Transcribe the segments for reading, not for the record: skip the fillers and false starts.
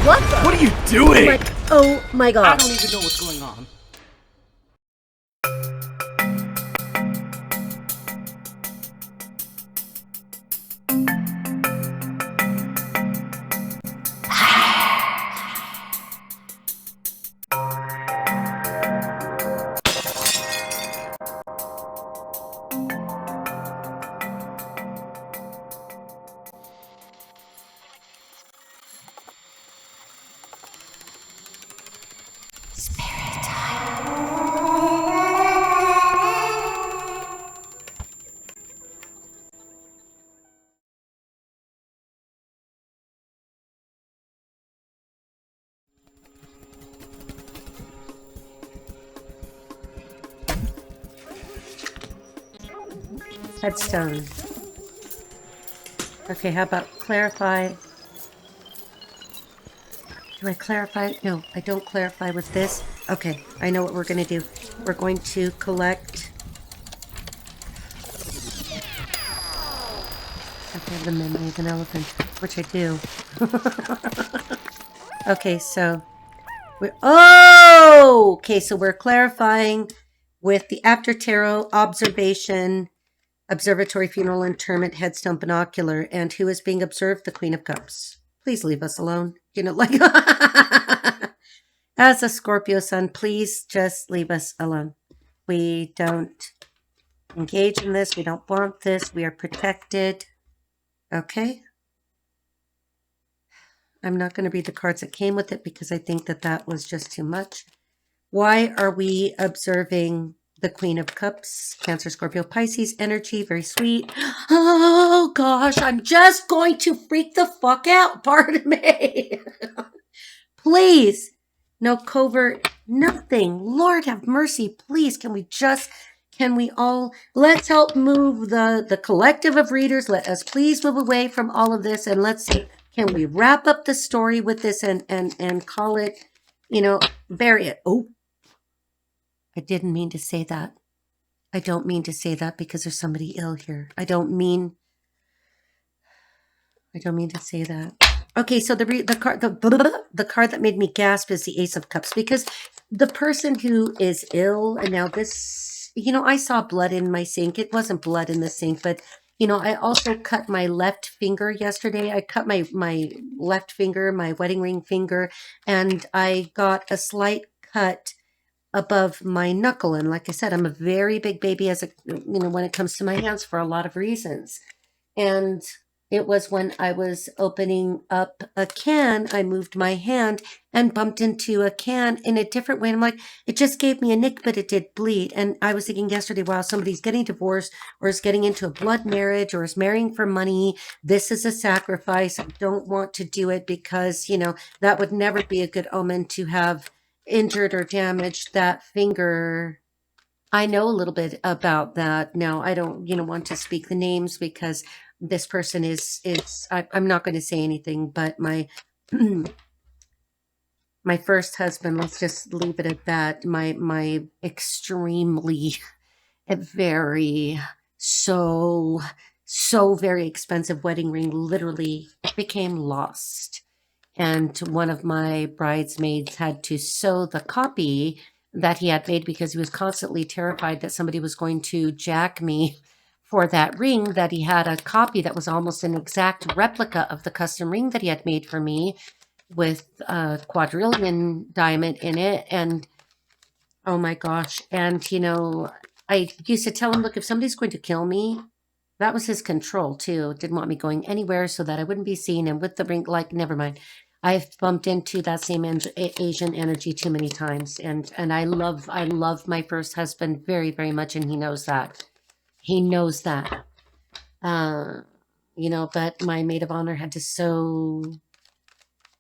What the? What are you doing? Oh my I god. don't even know what's going on. Headstone. Okay, how about clarify? Do I clarify? No, I don't clarify with this. Okay, I know what we're going to do. We're going to collect... I have the memory of an elephant, which I do. Okay, so... okay, so we're clarifying with the after tarot observation, observatory, funeral, interment, headstone, binocular, and who is being observed? The Queen of Cups. Please leave us alone. You know, like... As a Scorpio sun, please just leave us alone. We don't engage in this. We don't want this. We are protected. Okay? I'm not going to read the cards that came with it because I think that that was just too much. Why are we observing the Queen of Cups? Cancer, Scorpio, Pisces energy. Very sweet. Oh, gosh. I'm just going to freak the fuck out. Pardon me. Please. No covert, nothing. Lord have mercy. Please, can we all, let's help move the collective of readers. Let us please move away from all of this and let's see, can we wrap up the story with this and call it, bury it. Oh, I didn't mean to say that. I don't mean to say that because there's somebody ill here. I don't mean to say that. Okay, so the card that made me gasp is the Ace of Cups because the person who is ill, and now this, I saw blood in my sink. It wasn't blood in the sink, but, I also cut my left finger yesterday. I cut my left finger, my wedding ring finger, and I got a slight cut above my knuckle. And like I said, I'm a very big baby when it comes to my hands for a lot of reasons. And it was when I was opening up a can, I moved my hand and bumped into a can in a different way. And I'm like, it just gave me a nick, but it did bleed. And I was thinking yesterday, wow, somebody's getting divorced or is getting into a blood marriage or is marrying for money. This is a sacrifice. I don't want to do it because, that would never be a good omen to have injured or damaged that finger. I know a little bit about that. Now, I don't, want to speak the names because this person I'm not going to say anything, but my first husband, let's just leave it at that. My extremely very very expensive wedding ring literally became lost. And one of my bridesmaids had to sew the copy that he had made because he was constantly terrified that somebody was going to jack me for that ring, that he had a copy that was almost an exact replica of the custom ring that he had made for me with a quadrillion diamond in it. And oh my gosh. And, I used to tell him, look, if somebody's going to kill me, that was his control too. Didn't want me going anywhere so that I wouldn't be seen. And with the ring, never mind. I've bumped into that same Asian energy too many times. And I love my first husband very, very much. And he knows that. He knows that. But my maid of honor had to sew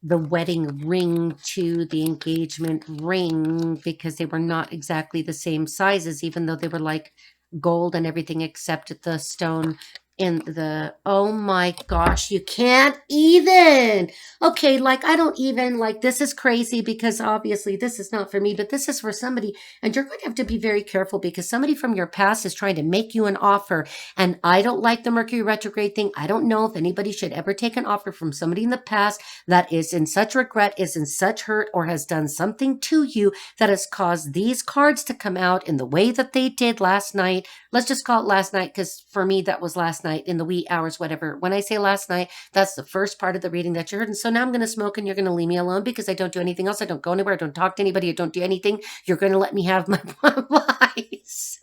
the wedding ring to the engagement ring because they were not exactly the same sizes, even though they were like gold and everything except the stone in the, oh my gosh, you can't even. Okay, like I don't even, like, this is crazy because obviously this is not for me, but this is for somebody, and you're going to have to be very careful because somebody from your past is trying to make you an offer. And I don't like the Mercury retrograde thing. I don't know if anybody should ever take an offer from somebody in the past that is in such regret, is in such hurt, or has done something to you that has caused these cards to come out in the way that they did last night. Let's just call it last night because for me, that was last night in the wee hours, whatever. When I say last night, that's the first part of the reading that you heard. And so now I'm going to smoke and you're going to leave me alone because I don't do anything else. I don't go anywhere. I don't talk to anybody. I don't do anything. You're going to let me have my voice.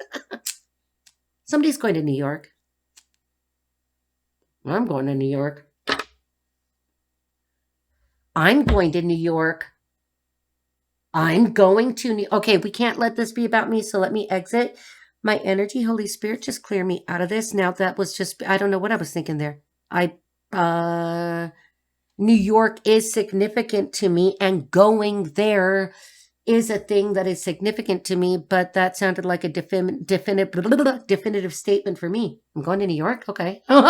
Somebody's going to New York. I'm going to New York. I'm going to New York. I'm going to New. Okay, we can't let this be about me. So let me exit my energy. Holy Spirit, just clear me out of this. Now that was just, I don't know what I was thinking there. New York is significant to me, and going there is a thing that is significant to me, but that sounded like a definitive statement for me. I'm going to New York. Okay. We're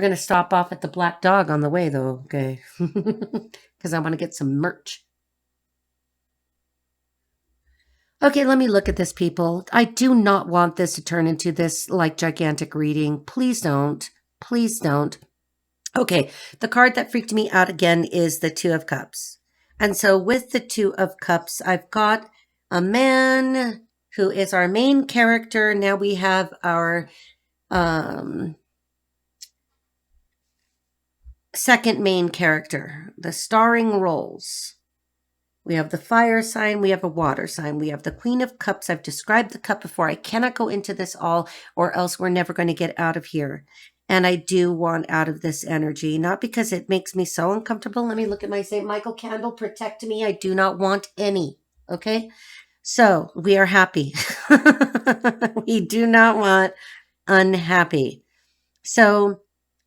going to stop off at the Black Dog on the way, though. Okay. Because I want to get some merch. Okay, let me look at this, people. I do not want this to turn into this, like, gigantic reading. Please don't. Please don't. Okay, the card that freaked me out again is the Two of Cups. And so with the Two of Cups, I've got a man who is our main character. Now we have our second main character, the starring roles. We have the fire sign. We have a water sign. We have the Queen of Cups. I've described the cup before. I cannot go into this all, or else we're never going to get out of here. And I do want out of this energy, not because it makes me so uncomfortable. Let me look at my St. Michael candle. Protect me. I do not want any. Okay. So we are happy. We do not want unhappy. So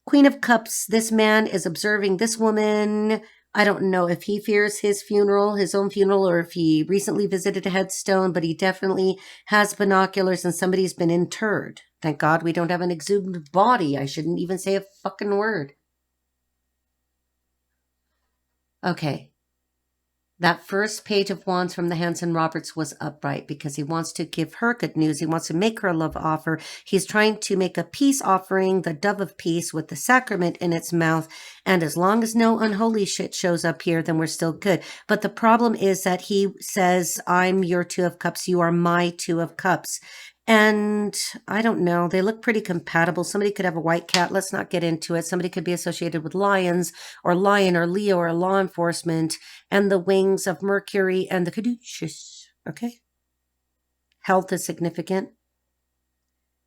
Queen of Cups, this man is observing this woman. I don't know if he fears his funeral, his own funeral, or if he recently visited a headstone, but he definitely has binoculars and somebody's been interred. Thank God we don't have an exhumed body. I shouldn't even say a fucking word. Okay. That first page of wands from the Hanson Roberts was upright because he wants to give her good news. He wants to make her a love offer. He's trying to make a peace offering, the dove of peace with the sacrament in its mouth. And as long as no unholy shit shows up here, then we're still good. But the problem is that he says, I'm your Two of Cups. You are my Two of Cups. And I don't know, they look pretty compatible. Somebody could have a white cat. Let's not get into it. Somebody could be associated with lions or lion or Leo or law enforcement and the wings of Mercury and the caduceus. Okay. Health is significant.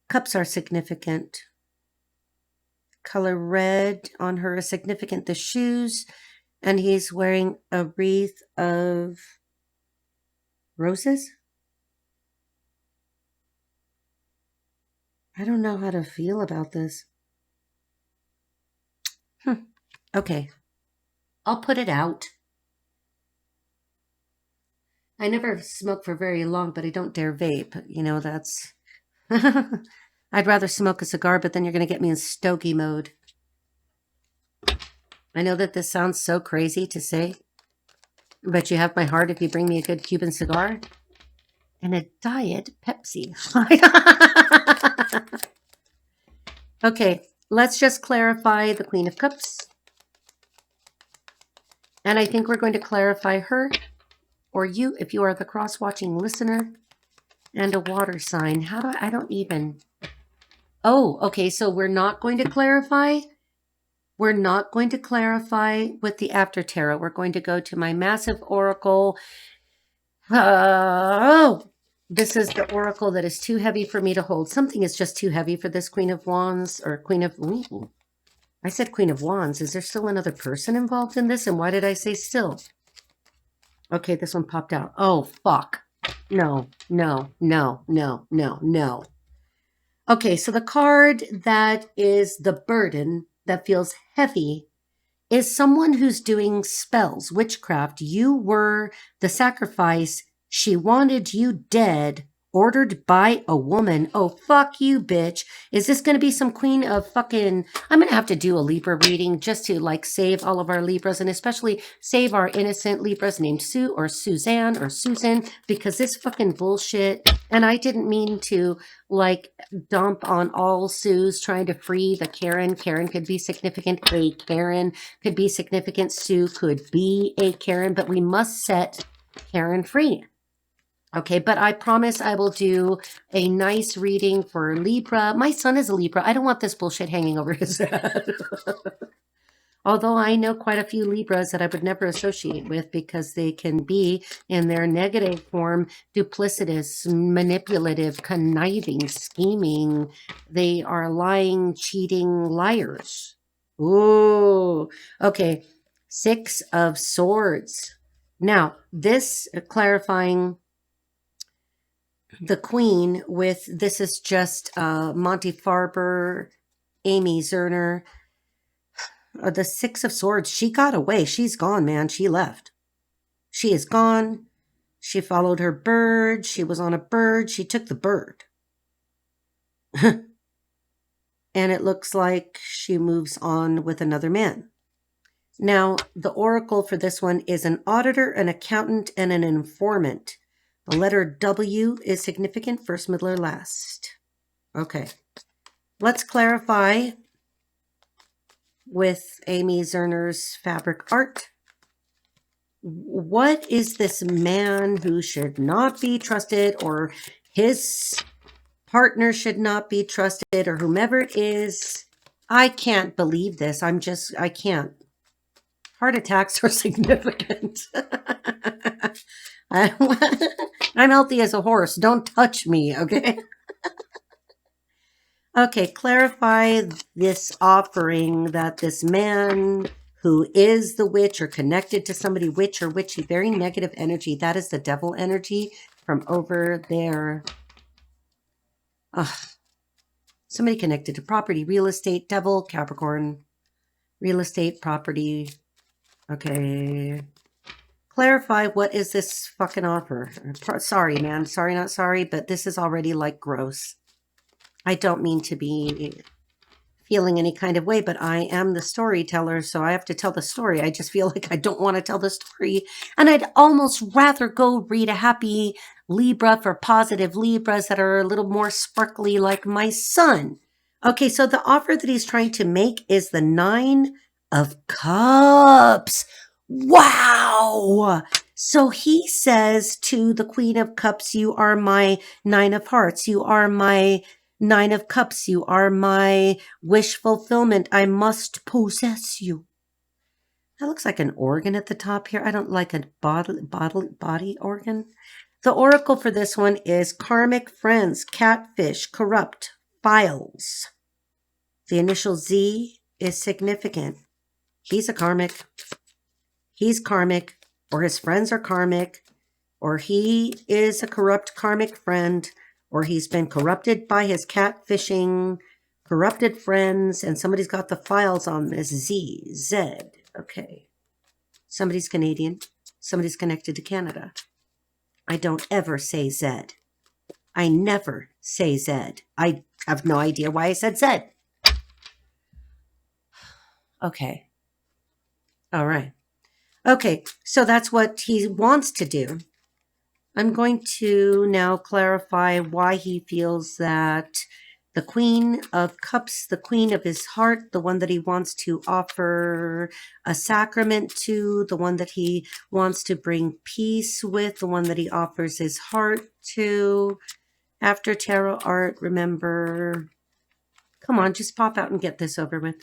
Cups are significant. Color red on her is significant. The shoes, and he's wearing a wreath of roses. I don't know how to feel about this. Okay. I'll put it out. I never smoke for very long, but I don't dare vape. You know, that's... I'd rather smoke a cigar, but then you're going to get me in stogie mode. I know that this sounds so crazy to say, but you have my heart if you bring me a good Cuban cigar and a diet Pepsi. Okay, let's just clarify the Queen of Cups. And I think we're going to clarify her, or you, if you are the cross-watching listener, and a water sign. How do I don't even... Oh, okay, so we're not going to clarify. We're not going to clarify with the After Tarot. We're going to go to my massive oracle. Oh, this is the oracle that is too heavy for me to hold. Something is just too heavy for this Queen of Wands, or Queen of... Ooh, I said Queen of Wands. Is there still another person involved in this? And why did I say still? Okay, this one popped out. Oh, fuck. No, no, no, no, no, no. Okay, so the card that is the burden that feels heavy is someone who's doing spells, witchcraft. You were the sacrifice. She wanted you dead, ordered by a woman. Oh, fuck you, bitch. Is this going to be some queen of fucking... I'm going to have to do a Libra reading just to like save all of our Libras and especially save our innocent Libras named Sue or Suzanne or Susan because this fucking bullshit. And I didn't mean to like dump on all Sues trying to free the Karen. Karen could be significant. A Karen could be significant. Sue could be a Karen, but we must set Karen free. Okay, but I promise I will do a nice reading for Libra. My son is a Libra. I don't want this bullshit hanging over his head. Although I know quite a few Libras that I would never associate with because they can be, in their negative form, duplicitous, manipulative, conniving, scheming. They are lying, cheating liars. Ooh, okay. 6 of Swords. Now, this clarifying the Queen with this is just Monty Farber, Amy Zerner. The 6 of Swords, she got away. She's gone, man. She left. She is gone. She followed her bird. She was on a bird. She took the bird. And it looks like she moves on with another man. Now, the oracle for this one is an auditor, an accountant, and an informant. The letter W is significant, first, middle, or last. Okay. Let's clarify with Amy Zerner's fabric art. What is this man who should not be trusted, or his partner should not be trusted, or whomever it is? I can't believe this. I can't. Heart attacks are significant. I'm healthy as a horse. Don't touch me, okay? Okay, clarify this offering that this man who is the witch or connected to somebody, witch or witchy, very negative energy. That is the devil energy from over there. Somebody connected to property, real estate, devil, Capricorn, real estate, property. Okay. Clarify what is this fucking offer. Sorry, man. Sorry, not sorry, but this is already like gross. I don't mean to be feeling any kind of way, but I am the storyteller, so I have to tell the story. I just feel like I don't want to tell the story. And I'd almost rather go read a happy Libra for positive Libras that are a little more sparkly like my son. Okay, so the offer that he's trying to make is the 9 of Cups. Wow! So he says to the Queen of Cups, you are my 9 of Hearts. You are my 9 of Cups. You are my wish fulfillment. I must possess you. That looks like an organ at the top here. I don't like a body organ. The oracle for this one is karmic friends, catfish, corrupt, files. The initial Z is significant. He's a karmic. He's karmic, or his friends are karmic, or he is a corrupt karmic friend, or he's been corrupted by his catfishing, corrupted friends, and somebody's got the files on this Z. Okay. Somebody's Canadian. Somebody's connected to Canada. I don't ever say Z. I never say Z. I have no idea why I said Z. Okay. All right. Okay, so that's what he wants to do. I'm going to now clarify why he feels that the Queen of Cups, the Queen of his heart, the one that he wants to offer a sacrament to, the one that he wants to bring peace with, the one that he offers his heart to. After tarot art, remember, come on, just pop out and get this over with.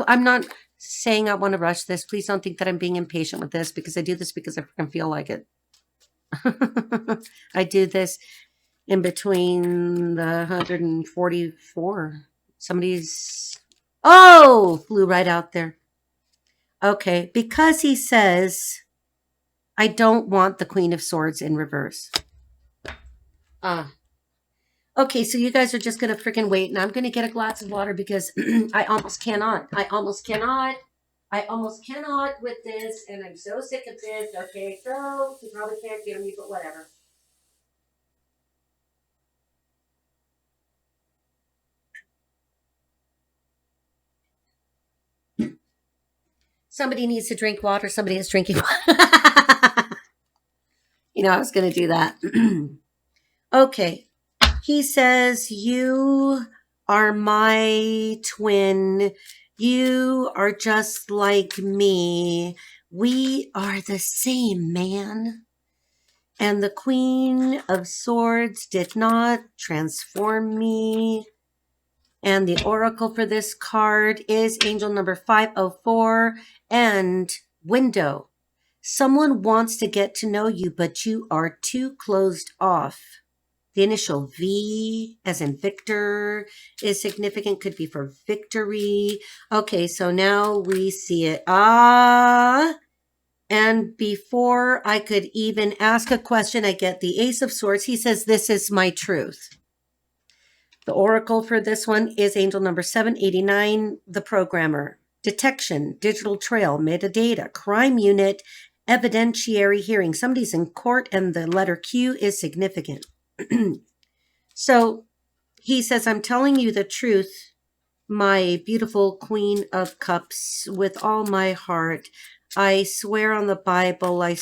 I'm not saying I want to rush this. Please don't think that I'm being impatient with this because I do this because I freaking feel like it. I do this in between the 144. Somebody's... Oh! Flew right out there. Okay. Because he says, I don't want the Queen of Swords in reverse. Okay, so you guys are just going to freaking wait, and I'm going to get a glass of water because I almost cannot. I almost cannot with this, and I'm so sick of this. Okay, so you probably can't hear me, but whatever. Somebody needs to drink water. Somebody is drinking water. I was going to do that. Okay. He says, you are my twin. You are just like me. We are the same, man. And the Queen of Swords did not transform me. And the oracle for this card is angel number 504 and window. Someone wants to get to know you, but you are too closed off. The initial V, as in Victor, is significant. Could be for victory. Okay, so now we see it. And before I could even ask a question, I get the Ace of Swords. He says, this is my truth. The oracle for this one is angel number 789, the programmer. Detection, digital trail, metadata, crime unit, evidentiary hearing. Somebody's in court and the letter Q is significant. So he says, I'm telling you the truth, my beautiful Queen of Cups, with all my heart. I swear on the Bible, I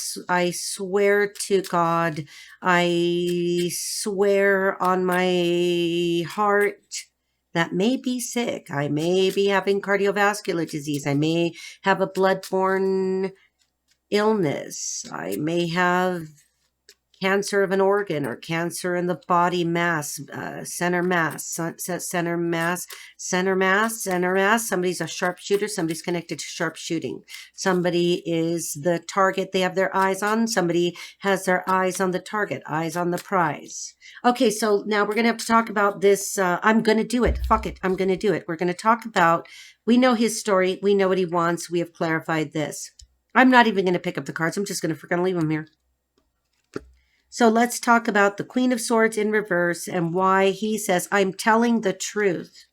swear to God, I swear on my heart that may be sick. I may be having cardiovascular disease. I may have a bloodborne illness. I may have cancer of an organ or cancer in the body mass, center mass. Somebody's a sharpshooter. Somebody's connected to sharpshooting. Somebody is the target they have their eyes on. Somebody has their eyes on the target, eyes on the prize. Okay, so now we're going to have to talk about this. I'm going to do it. Fuck it. I'm going to do it. We're going to talk about, we know his story. We know what he wants. We have clarified this. I'm not even going to pick up the cards. I'm just going to leave them here. So let's talk about the Queen of Swords in reverse and why he says, I'm telling the truth.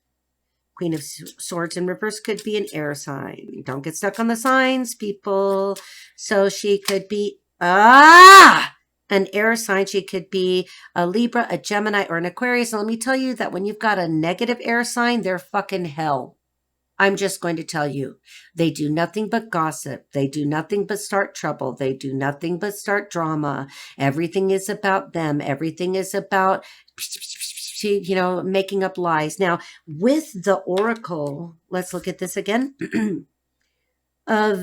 Queen of Swords in reverse could be an air sign. Don't get stuck on the signs, people. So she could be, an air sign. She could be a Libra, a Gemini, or an Aquarius. And let me tell you that when you've got a negative air sign, they're fucking hell. I'm just going to tell you, they do nothing but gossip. They do nothing but start trouble. They do nothing but start drama. Everything is about them. Everything is about, making up lies. Now, with the oracle, let's look at this again. Now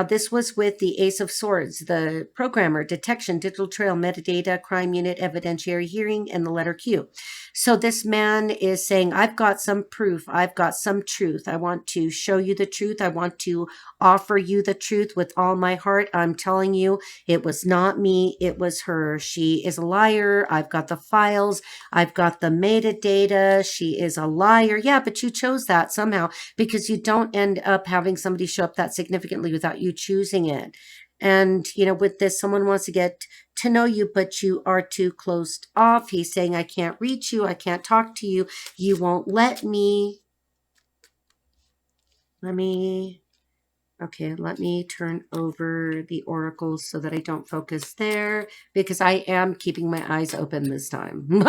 this was with the Ace of Swords, the programmer, detection, digital trail, metadata, crime unit, evidentiary hearing, and the letter Q. So this man is saying, I've got some proof. I've got some truth. I want to show you the truth. I want to offer you the truth with all my heart. I'm telling you, it was not me. It was her. She is a liar. I've got the files. I've got the metadata. She is a liar. Yeah, but you chose that somehow because you don't end up having somebody show up that significantly without you choosing it. And, with this, someone wants to get to know you, but you are too closed off. He's saying, I can't reach you. I can't talk to you. You won't let me. Let me turn over the oracles so that I don't focus there because I am keeping my eyes open this time.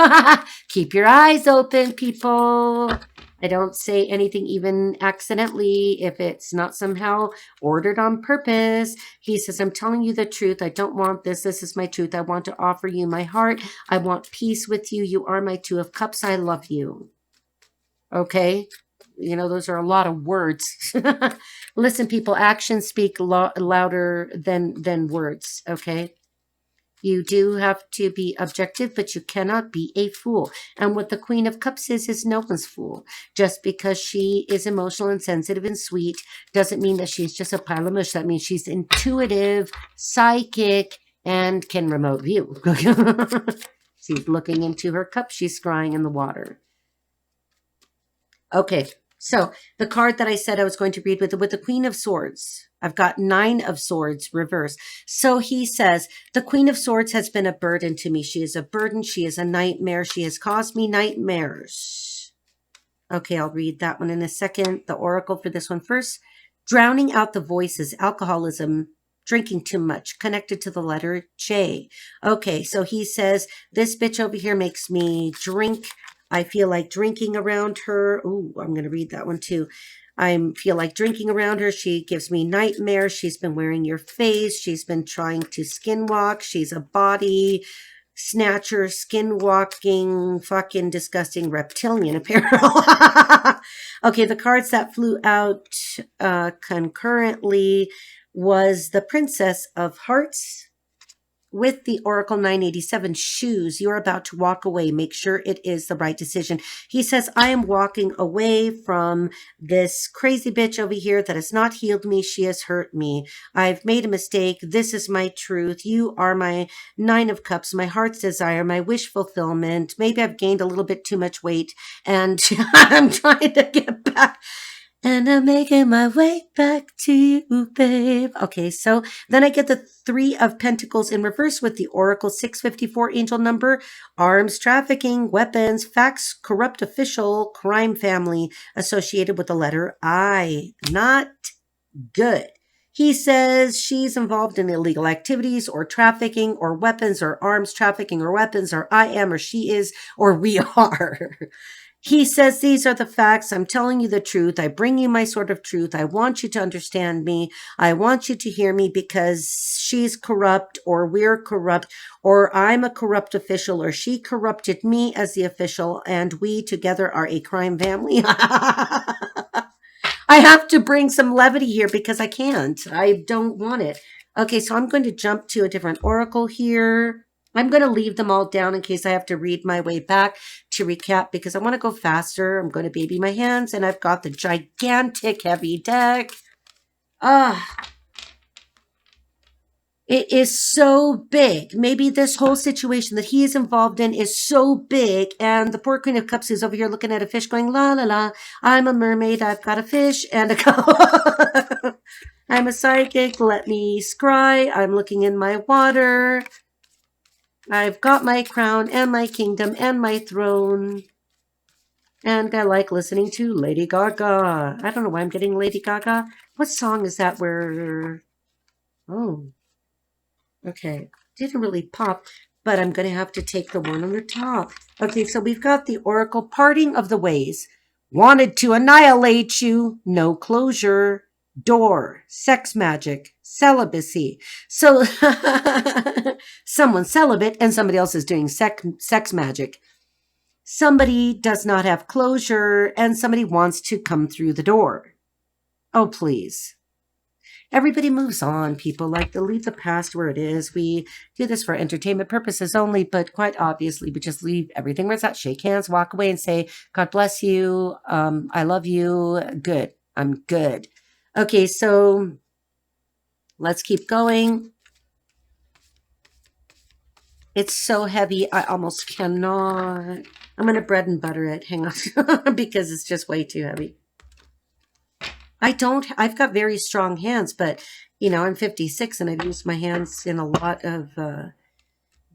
Keep your eyes open, people. I don't say anything even accidentally if it's not somehow ordered on purpose. He says, I'm telling you the truth. I don't want this. This is my truth. I want to offer you my heart. I want peace with you. You are my Two of Cups. I love you. Okay? Those are a lot of words. Listen, people, actions speak louder than words, okay? You do have to be objective, but you cannot be a fool. And what the Queen of Cups is no one's fool. Just because she is emotional and sensitive and sweet doesn't mean that she's just a pile of mush. That means she's intuitive, psychic, and can remote view. She's looking into her cup. She's scrying in the water. Okay, so the card that I said I was going to read with the Queen of Swords. I've got 9 of Swords reversed. So he says, the Queen of Swords has been a burden to me. She is a burden. She is a nightmare. She has caused me nightmares. Okay, I'll read that one in a second. The oracle for this one first. Drowning out the voices, alcoholism, drinking too much, connected to the letter J. Okay, so he says, this bitch over here makes me drink I feel like drinking around her. Ooh, I'm going to read that one too. I feel like drinking around her. She gives me nightmares. She's been wearing your face. She's been trying to skinwalk. She's a body snatcher, skinwalking, fucking disgusting reptilian apparel. Okay, the cards that flew out concurrently was the Princess of Hearts with the Oracle 987 shoes. You're about to walk away. Make sure it is the right decision. He says, I am walking away from this crazy bitch over here that has not healed me. She has hurt me. I've made a mistake. This is my truth. You are my Nine of Cups, my heart's desire, my wish fulfillment. Maybe I've gained a little bit too much weight and I'm trying to get back. And I'm making my way back to you, babe. Okay, so then I get the Three of Pentacles in reverse with the Oracle 654 angel number. Arms trafficking, weapons, facts, corrupt official, crime family associated with the letter I. Not good. He says she's involved in illegal activities or trafficking or weapons or arms trafficking or weapons or I am or she is or we are. He says, these are the facts. I'm telling you the truth. I bring you my sort of truth. I want you to understand me. I want you to hear me because she's corrupt or we're corrupt or I'm a corrupt official or she corrupted me as the official and we together are a crime family. I have to bring some levity here because I can't. I don't want it. Okay, so I'm going to jump to a different oracle here. I'm going to leave them all down in case I have to read my way back to recap because I want to go faster. I'm going to baby my hands and I've got the gigantic heavy deck. It is so big. Maybe this whole situation that he is involved in is so big and the poor Queen of Cups is over here looking at a fish going, la, la, la, I'm a mermaid, I've got a fish and a cup. I'm a psychic, let me scry. I'm looking in my water. I've got my crown and my kingdom and my throne. And I like listening to Lady Gaga. I don't know why I'm getting Lady Gaga. What song is that where... Oh. Okay. Didn't really pop, but I'm going to have to take the one on the top. Okay, so we've got the Oracle Parting of the Ways. Wanted to annihilate you. No closure. Door. Sex magic. Celibacy. So someone's celibate and somebody else is doing sex magic. Somebody does not have closure and somebody wants to come through the door. Oh, please. Everybody moves on, people. Like, they'll leave the past where it is. We do this for entertainment purposes only, but quite obviously, we just leave everything where it's at. Shake hands, walk away, and say, God bless you. I love you. Good. I'm good. Okay, so let's keep going. It's so heavy, I almost cannot. I'm going to bread and butter it. Hang on. Because it's just way too heavy. I've got very strong hands, but, you know, I'm 56 and I've used my hands in a lot of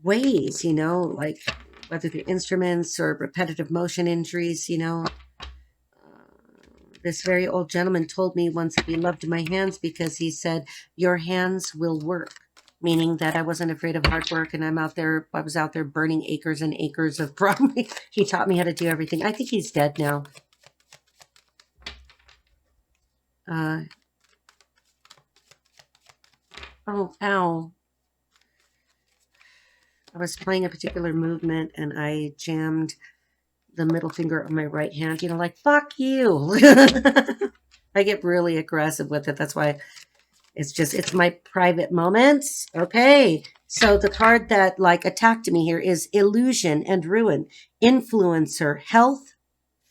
ways, you know, like whether they're instruments or repetitive motion injuries, you know. This very old gentleman told me once that he loved my hands because he said, your hands will work. Meaning that I wasn't afraid of hard work and I was out there burning acres and acres of property. He taught me how to do everything. I think he's dead now. Oh, ow. I was playing a particular movement and I jammed the middle finger on my right hand, you know, like, fuck you. I get really aggressive with it. That's why it's my private moments. Okay. So the card that like attacked me here is Illusion and Ruin, Influencer, Health,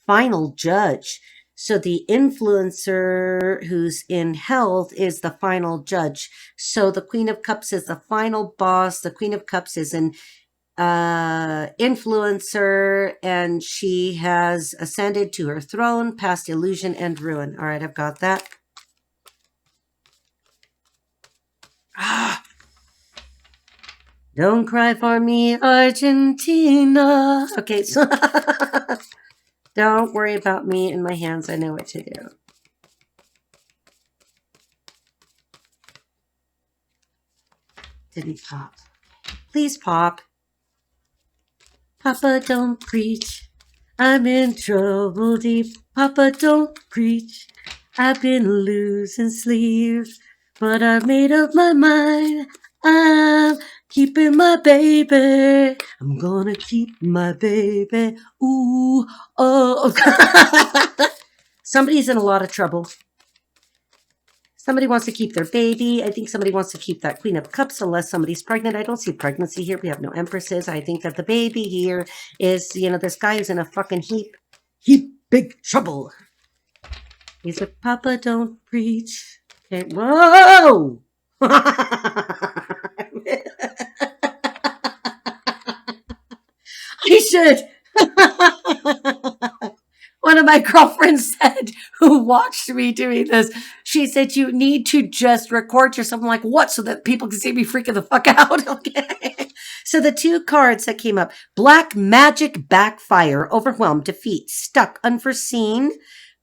Final Judge. So the influencer who's in health is the final judge. So the Queen of Cups is the final boss. The Queen of Cups is an influencer and she has ascended to her throne past illusion and ruin. All right, I've got that. Don't cry for me, Argentina. Okay, so don't worry about me and my hands. I know what to do. Didn't pop. Please pop. Papa, don't preach. I'm in trouble deep. Papa, don't preach. I've been losing sleep, but I've made up my mind. I'm keeping my baby. I'm gonna keep my baby. Ooh, oh. Somebody's in a lot of trouble. Somebody wants to keep their baby. I think somebody wants to keep that Queen of Cups unless somebody's pregnant. I don't see pregnancy here. We have no empresses. I think that the baby here is, this guy is in a fucking heap big trouble. He said, Papa, don't preach. Okay, whoa! I should. One of my girlfriends said, who watched me doing this, she said, you need to just record yourself. I'm like, what? So that people can see me freaking the fuck out? Okay. So the two cards that came up, Black Magic Backfire, Overwhelmed, Defeat, Stuck, Unforeseen,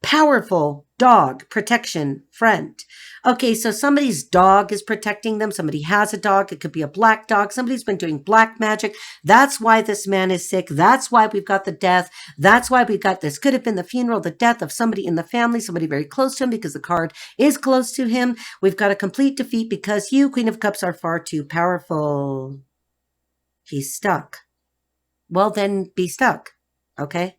Powerful, Dog, Protection, Friend. Okay, so somebody's dog is protecting them. Somebody has a dog. It could be a black dog. Somebody's been doing black magic. That's why this man is sick. That's why we've got the death. That's why we got this. Could have been the funeral, the death of somebody in the family, somebody very close to him because the card is close to him. We've got a complete defeat because you, Queen of Cups, are far too powerful. He's stuck. Well, then be stuck. Okay?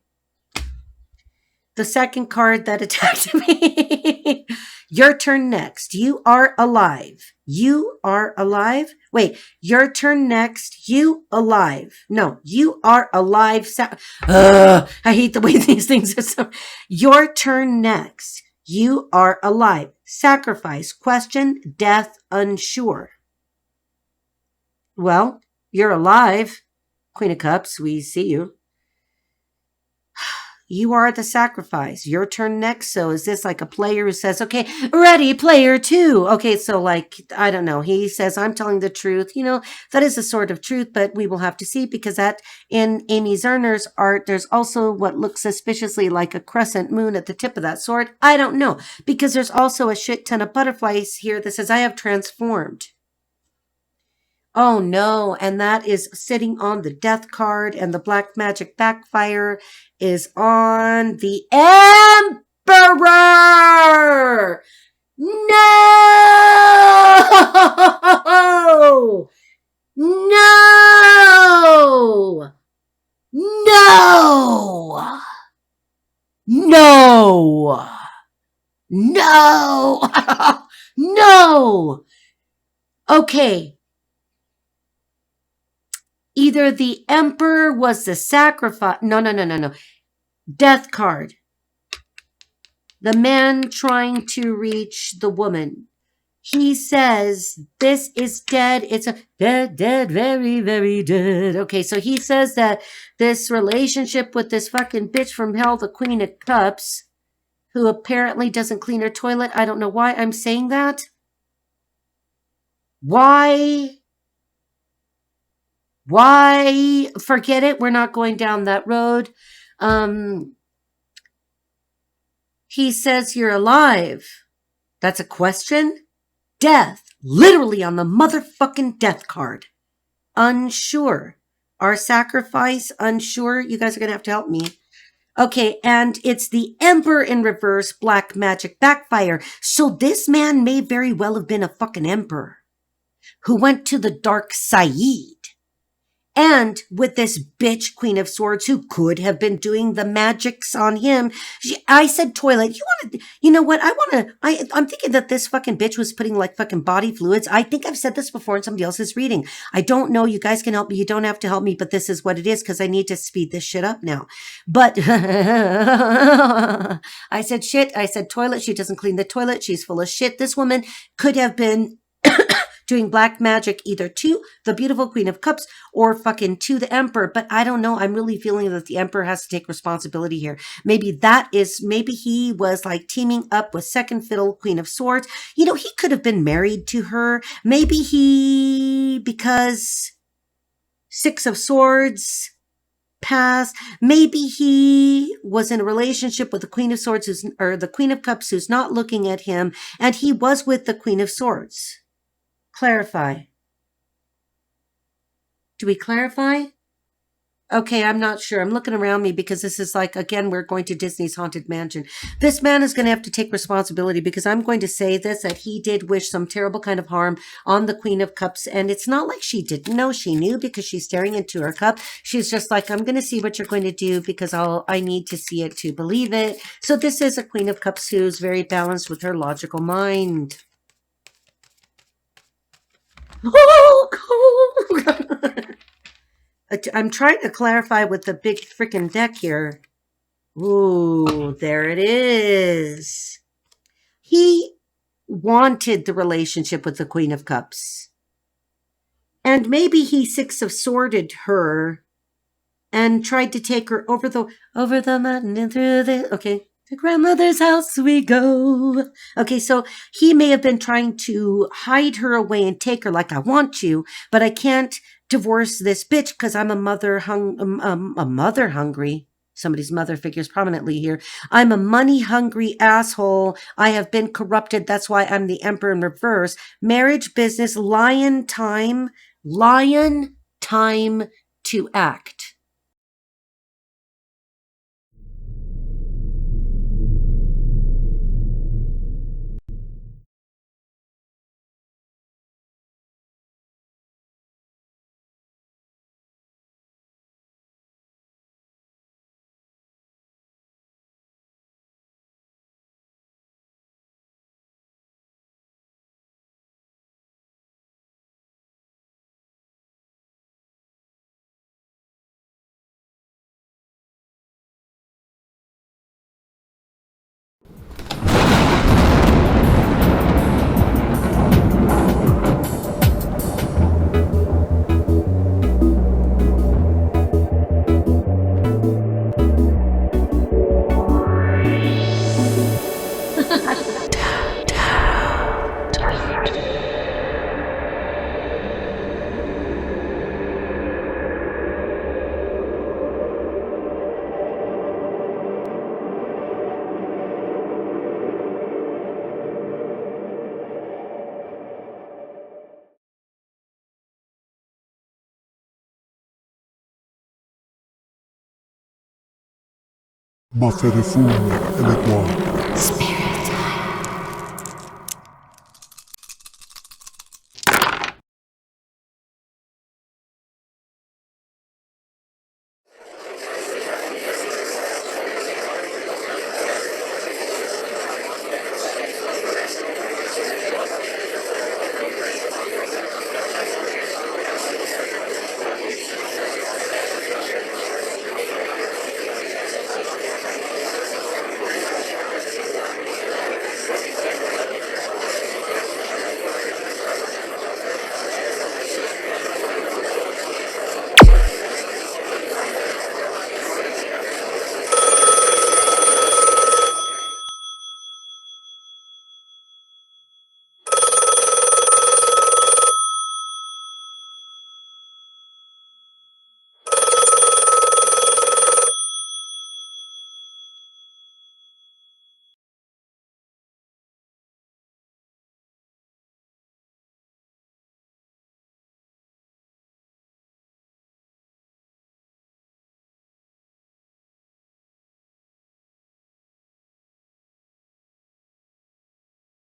The second card that attacked me. Your turn next. You are alive. You are alive. Wait, your turn next. You alive. No, you are alive. I hate the way these things are so. Your turn next. You are alive. Sacrifice. Question. Death. Unsure. Well, you're alive. Queen of Cups, we see you. You are the sacrifice. Your turn next. So is this like a player who says, okay, ready, player two? Okay, so like, I don't know. He says, I'm telling the truth. That is a sort of truth, but we will have to see because that in Amy Zerner's art, there's also what looks suspiciously like a crescent moon at the tip of that sword. I don't know because there's also a shit ton of butterflies here that says, I have transformed. Oh no, and that is sitting on the death card, and the black magic backfire is on the Emperor! No! No! No! No! No! No! Okay. Either the emperor was the sacrifice. No. Death card. The man trying to reach the woman. He says, this is dead. It's a dead, very, very dead. Okay, so he says that this relationship with this fucking bitch from hell, the Queen of Cups, who apparently doesn't clean her toilet. I don't know why I'm saying that. Why? Forget it. We're not going down that road. He says you're alive. That's a question. Death. Literally on the motherfucking death card. Unsure. Our sacrifice. Unsure. You guys are going to have to help me. Okay, and it's the Emperor in reverse, black magic backfire. So this man may very well have been a fucking emperor who went to the dark side. And with this bitch, Queen of Swords, who could have been doing the magics on him. I said toilet. You know what? I'm thinking that this fucking bitch was putting like fucking body fluids. I think I've said this before in somebody else's reading. I don't know. You guys can help me. You don't have to help me, but this is what it is because I need to speed this shit up now. But I said shit. I said toilet. She doesn't clean the toilet. She's full of shit. This woman could have been doing black magic either to the beautiful Queen of Cups or fucking to the Emperor. But I don't know. I'm really feeling that the Emperor has to take responsibility here. Maybe he was like teaming up with second fiddle Queen of Swords. He could have been married to her. Maybe because Six of Swords passed. Maybe he was in a relationship with the Queen of Swords or the Queen of Cups who's not looking at him. And he was with the Queen of Swords. Clarify. Do we clarify? Okay, I'm not sure. I'm looking around me because this is like, again, we're going to Disney's Haunted Mansion. This man is going to have to take responsibility because I'm going to say this, that he did wish some terrible kind of harm on the Queen of Cups. And it's not like she didn't know. She knew because she's staring into her cup. She's just like, I'm going to see what you're going to do because I need to see it to believe it. So this is a Queen of Cups who's very balanced with her logical mind. Oh, cold. I'm trying to clarify with the big freaking deck here. Ooh, there it is. He wanted the relationship with the Queen of Cups. And maybe he six of sworded her and tried to take her over the mountain and through the grandmother's house we go. Okay, so he may have been trying to hide her away and take her like I want you, but I can't divorce this bitch because I'm a mother hungry. Somebody's mother figures prominently here. I'm a money hungry asshole. I have been corrupted. That's why I'm the emperor in reverse. Marriage, business, lion time to act. Ma ferifugne e le quattro.